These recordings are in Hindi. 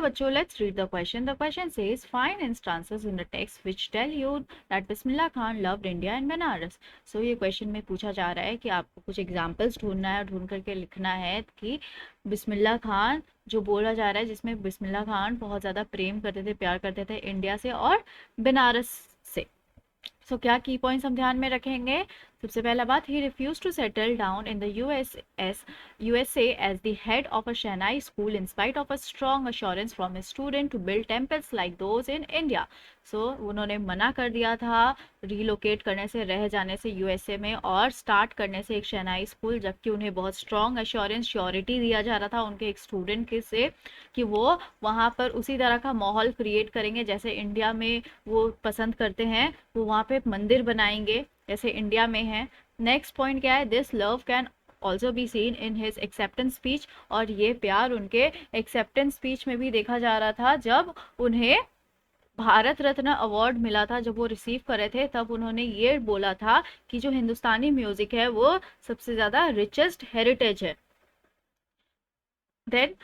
चलो बच्चों, let's read the question. The question says find instances in the text which tell you that Bismillah Khan loved India and Banaras. So ये क्वेश्चन में पूछा जा रहा है कि आपको कुछ एग्जांपल्स ढूंढना है, ढूंढ करके लिखना है कि बिस्मिल्लाह खान जो बोला जा रहा है, जिसमें बिस्मिल्लाह खान बहुत ज़्यादा प्रेम करते थे, प्यार करते थे इंडिया से और बनारस से. सो क्या की पॉइंट्स हम ध्यान में रखेंगे? सबसे पहला बात, he refuse to settle down in the USA as the head of a shehnai school in spite of a strong assurance from a student to build temples like those in India. So उन्होंने मना कर दिया था रिलोकेट करने से, रह जाने से USA में और स्टार्ट करने से एक शहनाई स्कूल, जबकि उन्हें बहुत स्ट्रॉन्ग अश्योरेंस, श्योरिटी दिया जा रहा था उनके एक स्टूडेंट के से कि वो वहाँ पर उसी तरह का माहौल क्रिएट करेंगे जैसे इंडिया में वो पसंद करते हैं. वो वहाँ पे मंदिर बनाएंगे जैसे इंडिया में है. नेक्स्ट पॉइंट क्या है? This love can also be seen in his acceptance speech. और ये प्यार उनके एक्सेप्टेंस स्पीच में भी देखा जा रहा था. जब उन्हें भारत रत्न अवार्ड मिला था, जब वो रिसीव कर रहे थे, तब उन्होंने ये बोला था कि जो हिंदुस्तानी म्यूजिक है वो सबसे ज्यादा रिचेस्ट हेरिटेज है. देन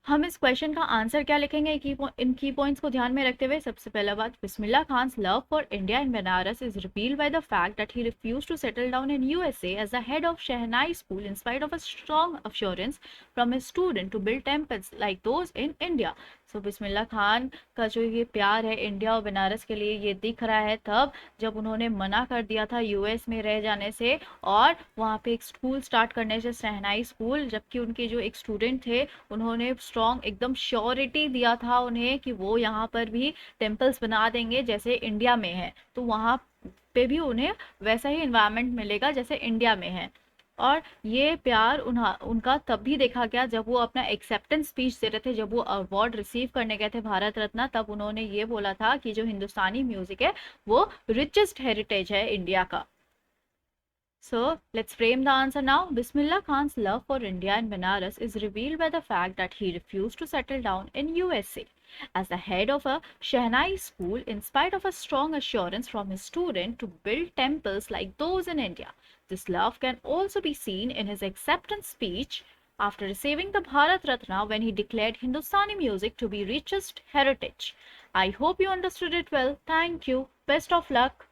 हम इस क्वेश्चन का आंसर क्या लिखेंगे इन की पॉइंट्स को ध्यान में रखते हुए? सबसे पहला बात, Bismillah Khan's love for India and Banaras is revealed by the fact that he refused to settle down in USA as the head of shehnai school in spite of a strong assurance from a student to build temples like those in India. So Bismillah Khan का जो ये प्यार है इंडिया और बनारस के लिए, ये दिख रहा है तब जब उन्होंने मना कर दिया था US में रह जाने से और वहाँ पे एक स्कूल स्टार्ट करने से, शहनाई स्कूल, जबकि उनके जो एक स्टूडेंट थे उन्होंने स्ट्रॉन्ग एकदम श्योरिटी दिया था उन्हें कि वो यहाँ पर भी टेम्पल्स बना देंगे जैसे इंडिया में है. तो वहाँ पे भी उन्हें वैसा ही इन्वायरमेंट मिलेगा जैसे इंडिया में है. और ये प्यार उनका तब भी देखा गया जब वो अपना एक्सेप्टेंस स्पीच दे रहे थे, जब वो अवार्ड रिसीव करने गए थे भारत रत्न. तब उन्होंने ये बोला था कि जो हिंदुस्तानी म्यूजिक है वो रिचेस्ट हेरिटेज है इंडिया का. So let's frame the answer now. Bismillah Khan's love for India and Banaras is revealed by the fact that he refused to settle down in USA as the head of a Shehnai school in spite of a strong assurance from his student to build temples like those in India. This love can also be seen in his acceptance speech after receiving the Bharat Ratna when he declared Hindustani music to be richest heritage. I hope you understood it well. Thank you. Best of luck.